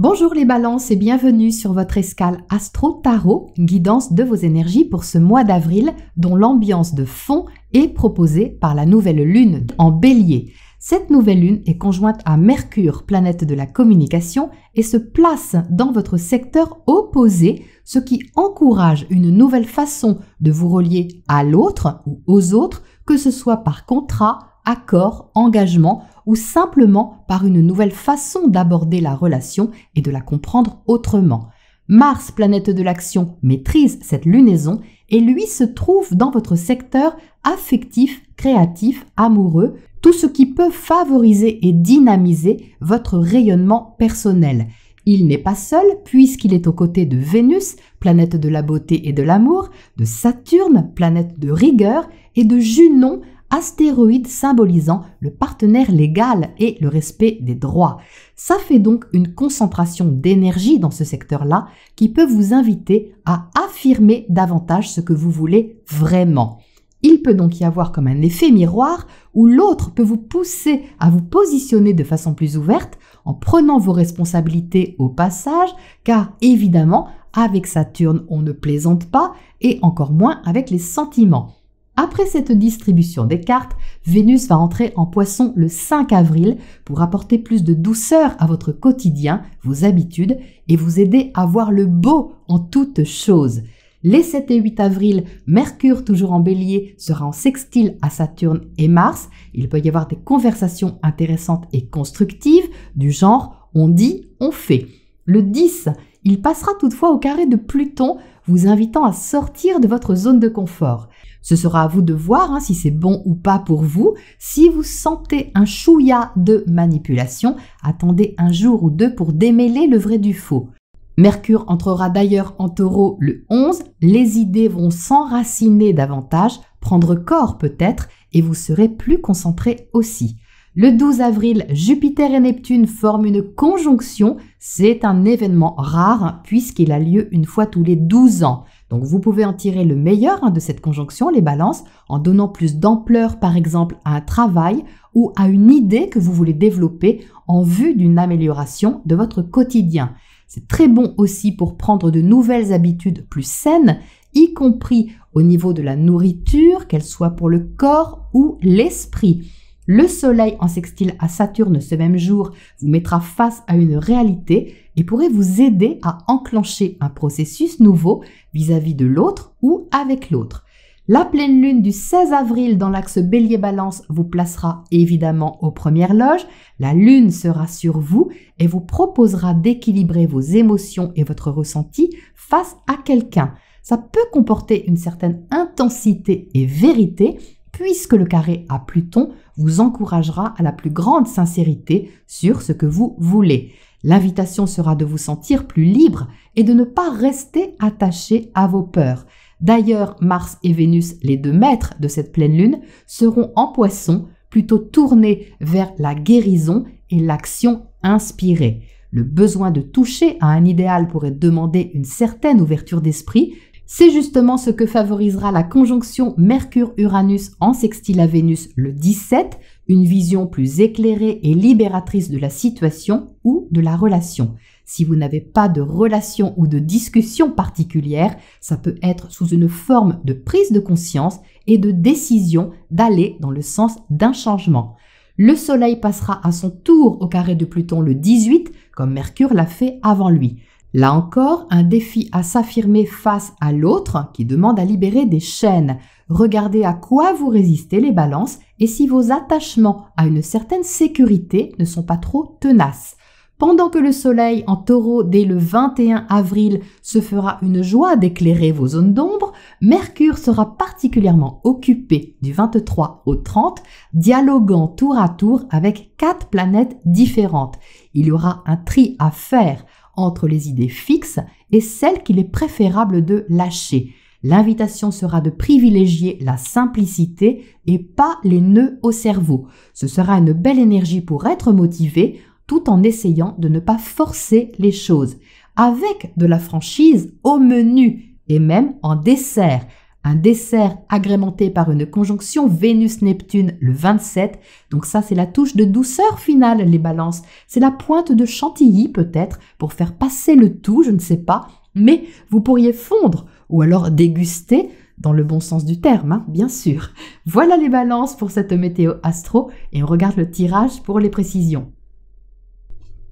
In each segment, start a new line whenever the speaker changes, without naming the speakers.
Bonjour les balances et bienvenue sur votre escale Astro Tarot, guidance de vos énergies pour ce mois d'avril dont l'ambiance de fond est proposée par la nouvelle lune en bélier. Cette nouvelle lune est conjointe à Mercure, planète de la communication, et se place dans votre secteur opposé, ce qui encourage une nouvelle façon de vous relier à l'autre ou aux autres, que ce soit par contrat, accord, engagement ou simplement par une nouvelle façon d'aborder la relation et de la comprendre autrement. Mars, planète de l'action, maîtrise cette lunaison et lui se trouve dans votre secteur affectif, créatif, amoureux, tout ce qui peut favoriser et dynamiser votre rayonnement personnel. Il n'est pas seul puisqu'il est aux côtés de Vénus, planète de la beauté et de l'amour, de Saturne, planète de rigueur, et de Junon, astéroïde symbolisant le partenaire légal et le respect des droits. Ça fait donc une concentration d'énergie dans ce secteur-là qui peut vous inviter à affirmer davantage ce que vous voulez vraiment. Il peut donc y avoir comme un effet miroir où l'autre peut vous pousser à vous positionner de façon plus ouverte en prenant vos responsabilités au passage, car évidemment, avec Saturne, on ne plaisante pas et encore moins avec les sentiments. Après cette distribution des cartes, Vénus va entrer en Poisson le 5 avril pour apporter plus de douceur à votre quotidien, vos habitudes et vous aider à voir le beau en toutes choses. Les 7 et 8 avril, Mercure, toujours en bélier, sera en sextile à Saturne et Mars. Il peut y avoir des conversations intéressantes et constructives du genre « on dit, on fait ». Le 10, il passera toutefois au carré de Pluton, vous invitant à sortir de votre zone de confort. Ce sera à vous de voir si c'est bon ou pas pour vous. Si vous sentez un chouïa de manipulation, attendez un jour ou deux pour démêler le vrai du faux. Mercure entrera d'ailleurs en Taureau le 11, les idées vont s'enraciner davantage, prendre corps peut-être, et vous serez plus concentré aussi. Le 12 avril, Jupiter et Neptune forment une conjonction. C'est un événement rare puisqu'il a lieu une fois tous les 12 ans. Donc vous pouvez en tirer le meilleur de cette conjonction, les balances, en donnant plus d'ampleur par exemple à un travail ou à une idée que vous voulez développer en vue d'une amélioration de votre quotidien. C'est très bon aussi pour prendre de nouvelles habitudes plus saines, y compris au niveau de la nourriture, qu'elle soit pour le corps ou l'esprit. Le Soleil en sextile à Saturne ce même jour vous mettra face à une réalité et pourrait vous aider à enclencher un processus nouveau vis-à-vis de l'autre ou avec l'autre. La pleine lune du 16 avril dans l'axe Bélier-Balance vous placera évidemment aux premières loges. La lune sera sur vous et vous proposera d'équilibrer vos émotions et votre ressenti face à quelqu'un. Ça peut comporter une certaine intensité et vérité, puisque le carré à Pluton vous encouragera à la plus grande sincérité sur ce que vous voulez. L'invitation sera de vous sentir plus libre et de ne pas rester attaché à vos peurs. D'ailleurs, Mars et Vénus, les deux maîtres de cette pleine lune, seront en Poisson, plutôt tournés vers la guérison et l'action inspirée. Le besoin de toucher à un idéal pourrait demander une certaine ouverture d'esprit. C'est justement ce que favorisera la conjonction Mercure-Uranus en sextile à Vénus le 17, une vision plus éclairée et libératrice de la situation ou de la relation. Si vous n'avez pas de relation ou de discussion particulière, ça peut être sous une forme de prise de conscience et de décision d'aller dans le sens d'un changement. Le Soleil passera à son tour au carré de Pluton le 18, comme Mercure l'a fait avant lui. Là encore, un défi à s'affirmer face à l'autre qui demande à libérer des chaînes. Regardez à quoi vous résistez les balances et si vos attachements à une certaine sécurité ne sont pas trop tenaces. Pendant que le Soleil en Taureau dès le 21 avril se fera une joie d'éclairer vos zones d'ombre, Mercure sera particulièrement occupé du 23 au 30, dialoguant tour à tour avec 4 planètes différentes. Il y aura un tri à faire entre les idées fixes et celles qu'il est préférable de lâcher. L'invitation sera de privilégier la simplicité et pas les nœuds au cerveau. Ce sera une belle énergie pour être motivé tout en essayant de ne pas forcer les choses. Avec de la franchise au menu et même en dessert. un dessert agrémenté par une conjonction Vénus-Neptune le 27. Donc ça, c'est la touche de douceur finale, les balances. C'est la pointe de chantilly peut-être pour faire passer le tout, je ne sais pas. Mais vous pourriez fondre ou alors déguster dans le bon sens du terme, hein, bien sûr. Voilà les balances pour cette météo astro et on regarde le tirage pour les précisions.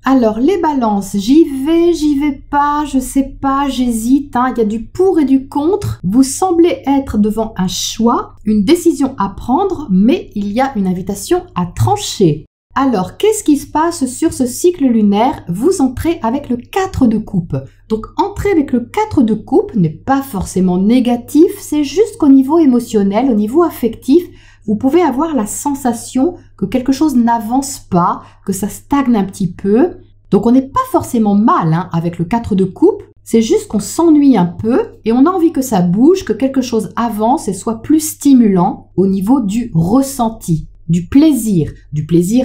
Alors, les balances, j'y vais pas, je sais pas, j'hésite, hein, il y a du pour et du contre. Vous semblez être devant un choix, une décision à prendre, mais il y a une invitation à trancher. Alors, qu'est-ce qui se passe sur ce cycle lunaire? Vous entrez avec le 4 de coupe. Donc, entrer avec le 4 de coupe n'est pas forcément négatif, c'est juste qu'au niveau émotionnel, au niveau affectif, vous pouvez avoir la sensation que quelque chose n'avance pas, que ça stagne un petit peu. Donc, on n'est pas forcément mal hein, avec le 4 de coupe, c'est juste qu'on s'ennuie un peu et on a envie que ça bouge, que quelque chose avance et soit plus stimulant au niveau du ressenti. Du plaisir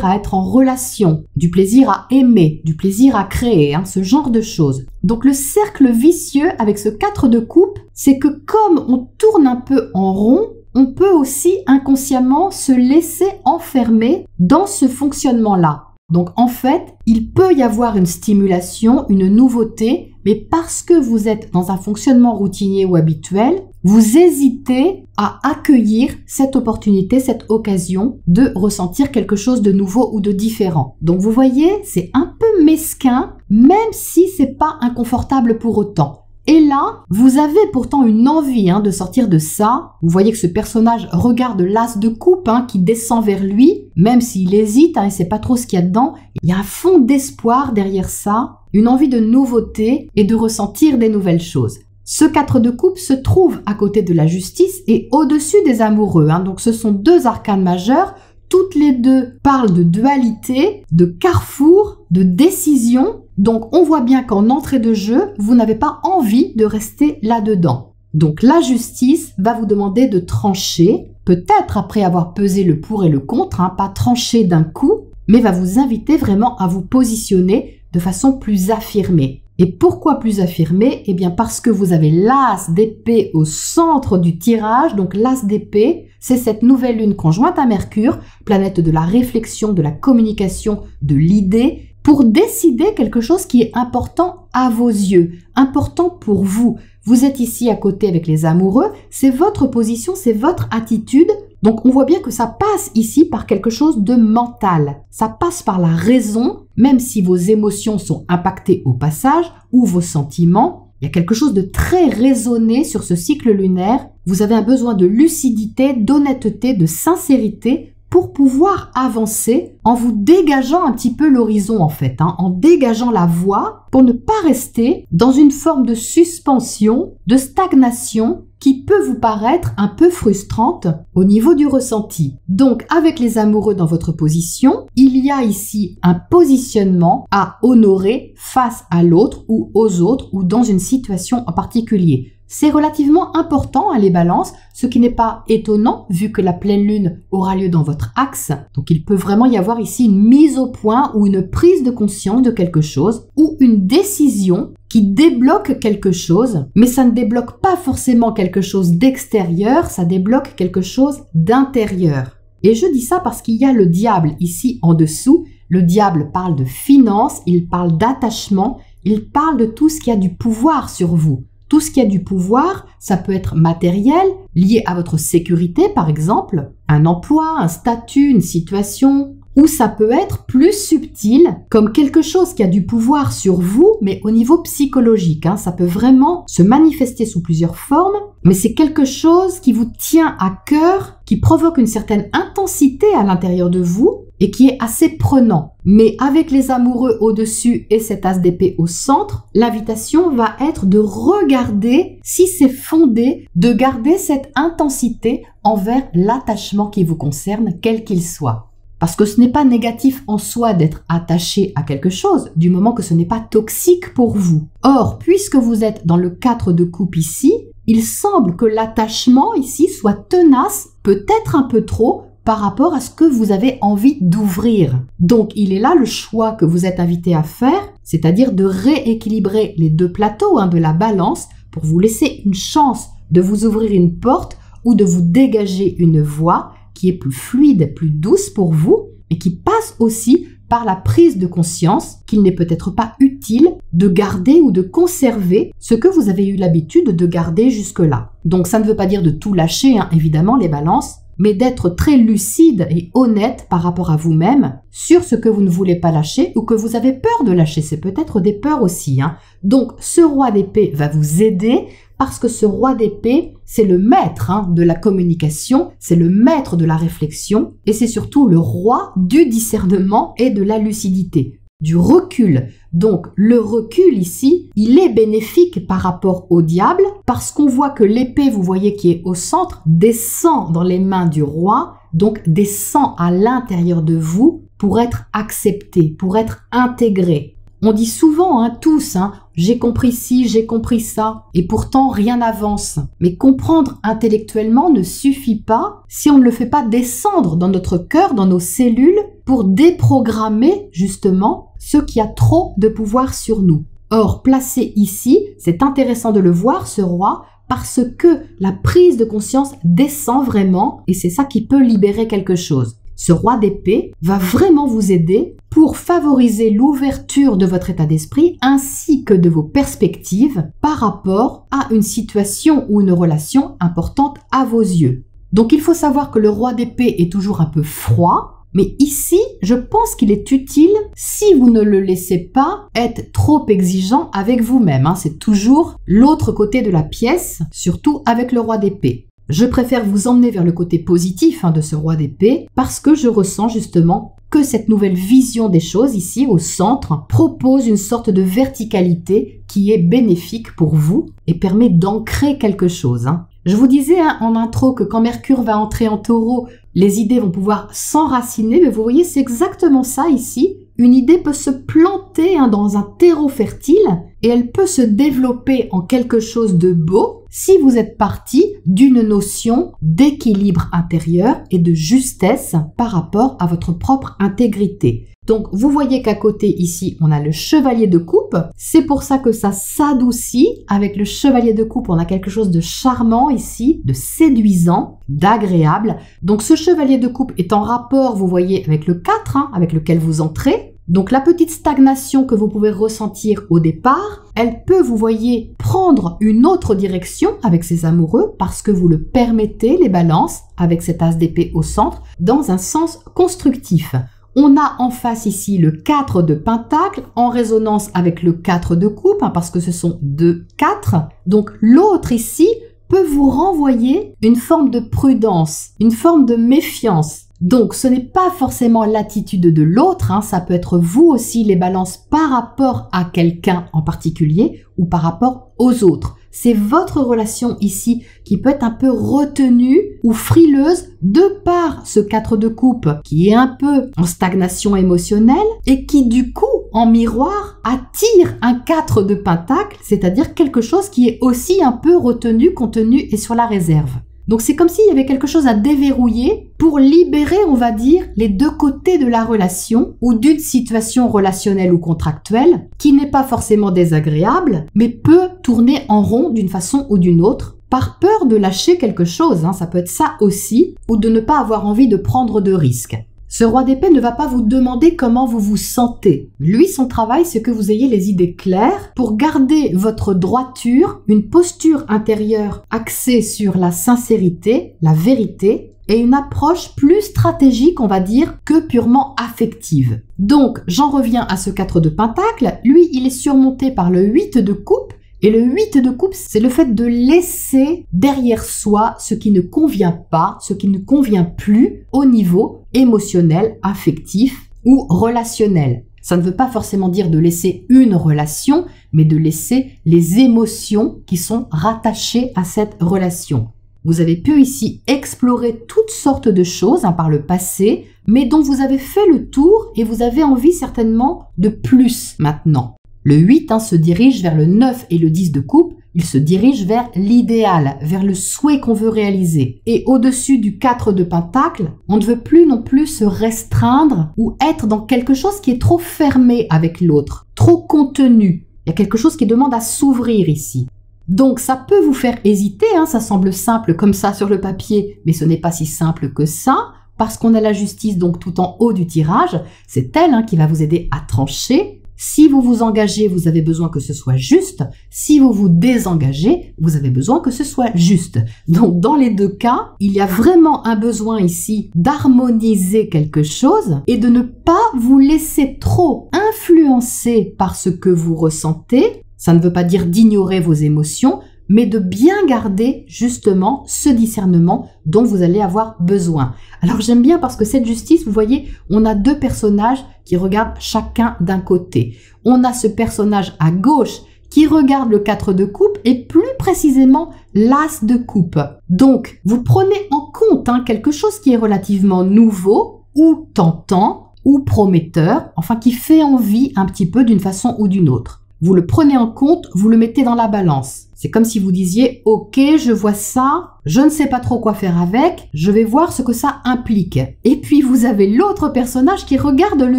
à être en relation, du plaisir à aimer, du plaisir à créer, hein, ce genre de choses. Donc le cercle vicieux avec ce 4 de coupe, c'est que comme on tourne un peu en rond, on peut aussi inconsciemment se laisser enfermer dans ce fonctionnement-là. Donc en fait, il peut y avoir une stimulation, une nouveauté, mais parce que vous êtes dans un fonctionnement routinier ou habituel, vous hésitez à accueillir cette opportunité, cette occasion de ressentir quelque chose de nouveau ou de différent. Donc vous voyez, c'est un peu mesquin, même si c'est pas inconfortable pour autant. Et là, vous avez pourtant une envie de sortir de ça. Vous voyez que ce personnage regarde l'as de coupe qui descend vers lui, même s'il hésite et ne sait pas trop ce qu'il y a dedans. Il y a un fond d'espoir derrière ça, une envie de nouveauté et de ressentir des nouvelles choses. Ce 4 de coupe se trouve à côté de la justice et au-dessus des amoureux. Donc ce sont deux arcanes majeures. Toutes les deux parlent de dualité, de carrefour, de décision. Donc on voit bien qu'en entrée de jeu, vous n'avez pas envie de rester là-dedans. Donc la justice va vous demander de trancher, peut-être après avoir pesé le pour et le contre, pas trancher d'un coup, mais va vous inviter vraiment à vous positionner de façon plus affirmée. Et pourquoi plus affirmé? Eh bien parce que vous avez l'as d'épée au centre du tirage. Donc l'as d'épée, c'est cette nouvelle lune conjointe à Mercure, planète de la réflexion, de la communication, de l'idée, pour décider quelque chose qui est important à vos yeux, important pour vous. Vous êtes ici à côté avec les amoureux, c'est votre position, c'est votre attitude. Donc on voit bien que ça passe ici par quelque chose de mental. Ça passe par la raison, même si vos émotions sont impactées au passage, ou vos sentiments. Il y a quelque chose de très raisonné sur ce cycle lunaire. Vous avez un besoin de lucidité, d'honnêteté, de sincérité pour pouvoir avancer en vous dégageant un petit peu l'horizon en fait, en dégageant la voie pour ne pas rester dans une forme de suspension, de stagnation qui peut vous paraître un peu frustrante au niveau du ressenti. Donc avec les amoureux dans votre position, il y a ici un positionnement à honorer face à l'autre ou aux autres ou dans une situation en particulier. C'est relativement important les balances, ce qui n'est pas étonnant vu que la pleine lune aura lieu dans votre axe. Donc il peut vraiment y avoir ici une mise au point ou une prise de conscience de quelque chose ou une décision qui débloque quelque chose, mais ça ne débloque pas forcément quelque chose d'extérieur, ça débloque quelque chose d'intérieur. Et je dis ça parce qu'il y a le diable ici en dessous. Le diable parle de finances, il parle d'attachement, il parle de tout ce qui a du pouvoir sur vous. Tout ce qui a du pouvoir, ça peut être matériel, lié à votre sécurité par exemple, un emploi, un statut, une situation, ou ça peut être plus subtil, comme quelque chose qui a du pouvoir sur vous, mais au niveau psychologique. Ça peut vraiment se manifester sous plusieurs formes, mais c'est quelque chose qui vous tient à cœur, qui provoque une certaine intensité à l'intérieur de vous, et qui est assez prenant. Mais avec les amoureux au-dessus et cet as d'épée au centre, l'invitation va être de regarder si c'est fondé, de garder cette intensité envers l'attachement qui vous concerne, quel qu'il soit. Parce que ce n'est pas négatif en soi d'être attaché à quelque chose, du moment que ce n'est pas toxique pour vous. Or, puisque vous êtes dans le 4 de coupe ici, il semble que l'attachement ici soit tenace, peut-être un peu trop, par rapport à ce que vous avez envie d'ouvrir. Donc, il est là le choix que vous êtes invité à faire, c'est-à-dire de rééquilibrer les deux plateaux de la balance pour vous laisser une chance de vous ouvrir une porte ou de vous dégager une voie qui est plus fluide, plus douce pour vous, et qui passe aussi par la prise de conscience qu'il n'est peut-être pas utile de garder ou de conserver ce que vous avez eu l'habitude de garder jusque-là. Donc ça ne veut pas dire de tout lâcher, hein, évidemment, les balances, mais d'être très lucide et honnête par rapport à vous-même sur ce que vous ne voulez pas lâcher ou que vous avez peur de lâcher. C'est peut-être des peurs aussi, hein. Donc ce roi d'épée va vous aider parce que ce roi d'épée, c'est le maître, hein, de la communication, c'est le maître de la réflexion et c'est surtout le roi du discernement et de la lucidité, du recul. Donc le recul ici, il est bénéfique par rapport au diable parce qu'on voit que l'épée, vous voyez, qui est au centre, descend dans les mains du roi, donc descend à l'intérieur de vous pour être accepté, pour être intégré. On dit souvent, hein, tous, hein, j'ai compris ci, j'ai compris ça, et pourtant rien n'avance. Mais comprendre intellectuellement ne suffit pas si on ne le fait pas descendre dans notre cœur, dans nos cellules, pour déprogrammer justement ce qui a trop de pouvoir sur nous. Or, placé ici, c'est intéressant de le voir, ce roi, parce que la prise de conscience descend vraiment, et c'est ça qui peut libérer quelque chose. Ce roi d'épée va vraiment vous aider pour favoriser l'ouverture de votre état d'esprit ainsi que de vos perspectives par rapport à une situation ou une relation importante à vos yeux. Donc il faut savoir que le roi d'épée est toujours un peu froid, mais ici, je pense qu'il est utile si vous ne le laissez pas être trop exigeant avec vous-même, hein. C'est toujours l'autre côté de la pièce, surtout avec le roi d'épée. Je préfère vous emmener vers le côté positif, hein, de ce roi d'épée parce que je ressens justement que cette nouvelle vision des choses ici au centre propose une sorte de verticalité qui est bénéfique pour vous et permet d'ancrer quelque chose, hein. Je vous disais, hein, en intro que quand Mercure va entrer en Taureau, les idées vont pouvoir s'enraciner, mais vous voyez, c'est exactement ça ici. Une idée peut se planter, hein, dans un terreau fertile et elle peut se développer en quelque chose de beau si vous êtes parti d'une notion d'équilibre intérieur et de justesse par rapport à votre propre intégrité. Donc, vous voyez qu'à côté, ici, on a le chevalier de coupe. C'est pour ça que ça s'adoucit. Avec le chevalier de coupe, on a quelque chose de charmant ici, de séduisant, d'agréable. Donc, ce chevalier de coupe est en rapport, vous voyez, avec le 4, hein, avec lequel vous entrez. Donc, la petite stagnation que vous pouvez ressentir au départ, elle peut, vous voyez, prendre une autre direction avec ses amoureux parce que vous le permettez, les balances, avec cet as d'épée au centre, dans un sens constructif. On a en face ici le 4 de pentacle en résonance avec le 4 de coupe, hein, parce que ce sont deux 4. Donc l'autre ici peut vous renvoyer une forme de prudence, une forme de méfiance. Donc ce n'est pas forcément l'attitude de l'autre, hein, ça peut être vous aussi les balances par rapport à quelqu'un en particulier ou par rapport aux autres. C'est votre relation ici qui peut être un peu retenue ou frileuse de par ce 4 de coupe qui est un peu en stagnation émotionnelle et qui du coup en miroir attire un 4 de pentacle, c'est-à-dire quelque chose qui est aussi un peu retenu, contenu et sur la réserve. Donc c'est comme s'il y avait quelque chose à déverrouiller pour libérer, on va dire, les deux côtés de la relation ou d'une situation relationnelle ou contractuelle qui n'est pas forcément désagréable, mais peut tourner en rond d'une façon ou d'une autre par peur de lâcher quelque chose, hein, ça peut être ça aussi, ou de ne pas avoir envie de prendre de risques. Ce roi d'épée ne va pas vous demander comment vous vous sentez. Lui, son travail, c'est que vous ayez les idées claires pour garder votre droiture, une posture intérieure axée sur la sincérité, la vérité, et une approche plus stratégique, on va dire, que purement affective. Donc, j'en reviens à ce 4 de pentacle. Lui, il est surmonté par le 8 de coupe. Et le 8 de coupe, c'est le fait de laisser derrière soi ce qui ne convient pas, ce qui ne convient plus au niveau émotionnel, affectif ou relationnel. Ça ne veut pas forcément dire de laisser une relation, mais de laisser les émotions qui sont rattachées à cette relation. Vous avez pu ici explorer toutes sortes de choses, hein, par le passé, mais dont vous avez fait le tour et vous avez envie certainement de plus maintenant. Le 8, hein, se dirige vers le 9 et le 10 de coupe, il se dirige vers l'idéal, vers le souhait qu'on veut réaliser. Et au-dessus du 4 de pentacle, on ne veut plus non plus se restreindre ou être dans quelque chose qui est trop fermé avec l'autre, trop contenu. Il y a quelque chose qui demande à s'ouvrir ici. Donc ça peut vous faire hésiter, hein, ça semble simple comme ça sur le papier, mais ce n'est pas si simple que ça, parce qu'on a la justice donc tout en haut du tirage, c'est elle, hein, qui va vous aider à trancher. Si vous vous engagez, vous avez besoin que ce soit juste. Si vous vous désengagez, vous avez besoin que ce soit juste. Donc, dans les deux cas, il y a vraiment un besoin ici d'harmoniser quelque chose et de ne pas vous laisser trop influencer par ce que vous ressentez. Ça ne veut pas dire d'ignorer vos émotions, mais de bien garder justement ce discernement dont vous allez avoir besoin. Alors j'aime bien parce que cette justice, vous voyez, on a deux personnages qui regardent chacun d'un côté. On a ce personnage à gauche qui regarde le 4 de coupe et plus précisément l'as de coupe. Donc, vous prenez en compte quelque chose qui est relativement nouveau ou tentant ou prometteur, enfin qui fait envie un petit peu d'une façon ou d'une autre. Vous le prenez en compte, vous le mettez dans la balance. C'est comme si vous disiez « Ok, je vois ça, je ne sais pas trop quoi faire avec, je vais voir ce que ça implique. » Et puis vous avez l'autre personnage qui regarde le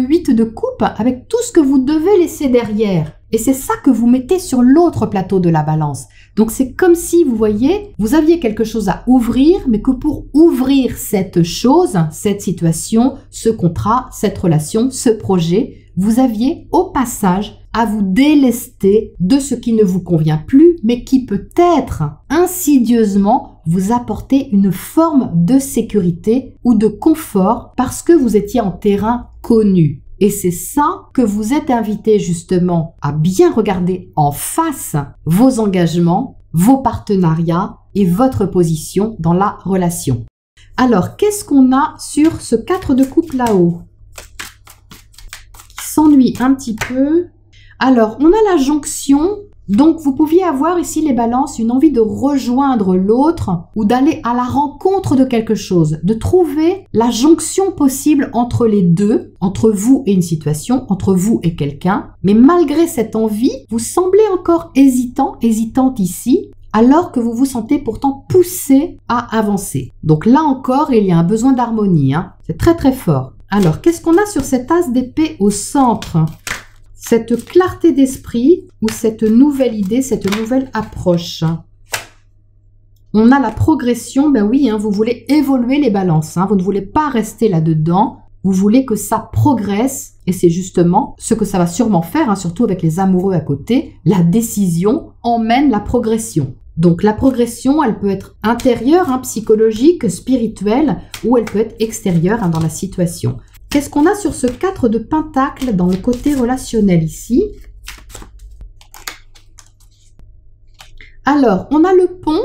8 de coupe avec tout ce que vous devez laisser derrière. Et c'est ça que vous mettez sur l'autre plateau de la balance. Donc c'est comme si, vous voyez, vous aviez quelque chose à ouvrir, mais que pour ouvrir cette chose, cette situation, ce contrat, cette relation, ce projet, vous aviez au passage à vous délester de ce qui ne vous convient plus, mais qui peut-être insidieusement vous apporter une forme de sécurité ou de confort parce que vous étiez en terrain connu. Et c'est ça que vous êtes invité justement à bien regarder en face vos engagements, vos partenariats et votre position dans la relation. Alors, qu'est-ce qu'on a sur ce 4 de coupe là-haut? Qui s'ennuie un petit peu. Alors, on a la jonction. Donc, vous pouviez avoir ici les balances une envie de rejoindre l'autre ou d'aller à la rencontre de quelque chose, de trouver la jonction possible entre les deux, entre vous et une situation, entre vous et quelqu'un. Mais malgré cette envie, vous semblez encore hésitant, hésitante ici, alors que vous vous sentez pourtant poussé à avancer. Donc là encore, il y a un besoin d'harmonie. C'est très très fort. Alors, qu'est-ce qu'on a sur cet as d'épée au centre ? Cette clarté d'esprit ou cette nouvelle idée, cette nouvelle approche. On a la progression, ben oui, vous voulez évoluer les balances, vous ne voulez pas rester là-dedans, vous voulez que ça progresse et c'est justement ce que ça va sûrement faire, surtout avec les amoureux à côté, la décision emmène la progression. Donc la progression, elle peut être intérieure, psychologique, spirituelle ou elle peut être extérieure dans la situation. Qu'est-ce qu'on a sur ce 4 de pentacle dans le côté relationnel ici? Alors, on a le pont.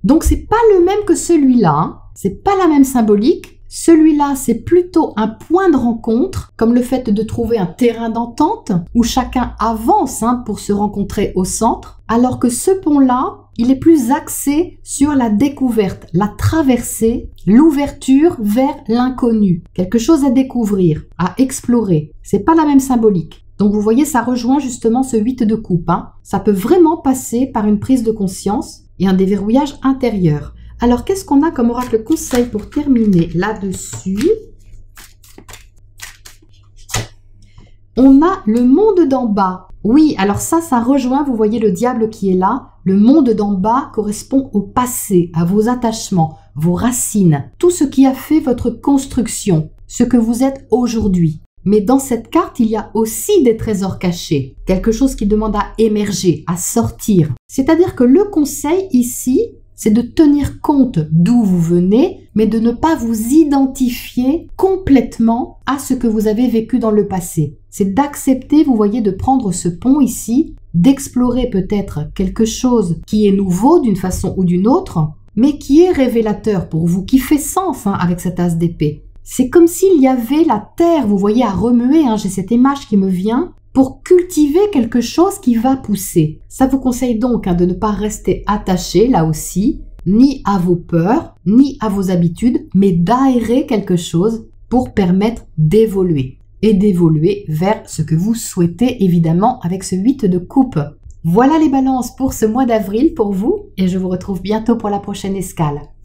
Donc, c'est pas le même que celui-là. C'est pas la même symbolique. Celui-là, c'est plutôt un point de rencontre, comme le fait de trouver un terrain d'entente où chacun avance pour se rencontrer au centre. Alors que ce pont-là, il est plus axé sur la découverte, la traversée, l'ouverture vers l'inconnu. Quelque chose à découvrir, à explorer. C'est pas la même symbolique. Donc vous voyez, ça rejoint justement ce 8 de coupe. Ça peut vraiment passer par une prise de conscience et un déverrouillage intérieur. Alors qu'est-ce qu'on a comme oracle conseil pour terminer là-dessus? On a le monde d'en bas. Oui, alors ça rejoint, vous voyez le diable qui est là. Le monde d'en bas correspond au passé, à vos attachements, vos racines, tout ce qui a fait votre construction, ce que vous êtes aujourd'hui. Mais dans cette carte, il y a aussi des trésors cachés, quelque chose qui demande à émerger, à sortir. C'est-à-dire que le conseil ici, c'est de tenir compte d'où vous venez, mais de ne pas vous identifier complètement à ce que vous avez vécu dans le passé. C'est d'accepter, vous voyez, de prendre ce pont ici, d'explorer peut-être quelque chose qui est nouveau d'une façon ou d'une autre, mais qui est révélateur pour vous, qui fait sens avec cet as d'épée. C'est comme s'il y avait la terre, vous voyez, à remuer, j'ai cette image qui me vient, pour cultiver quelque chose qui va pousser. Ça vous conseille donc de ne pas rester attaché, là aussi, ni à vos peurs, ni à vos habitudes, mais d'aérer quelque chose pour permettre d'évoluer. Et d'évoluer vers ce que vous souhaitez, évidemment, avec ce 8 de coupe. Voilà les balances pour ce mois d'avril pour vous, et je vous retrouve bientôt pour la prochaine escale.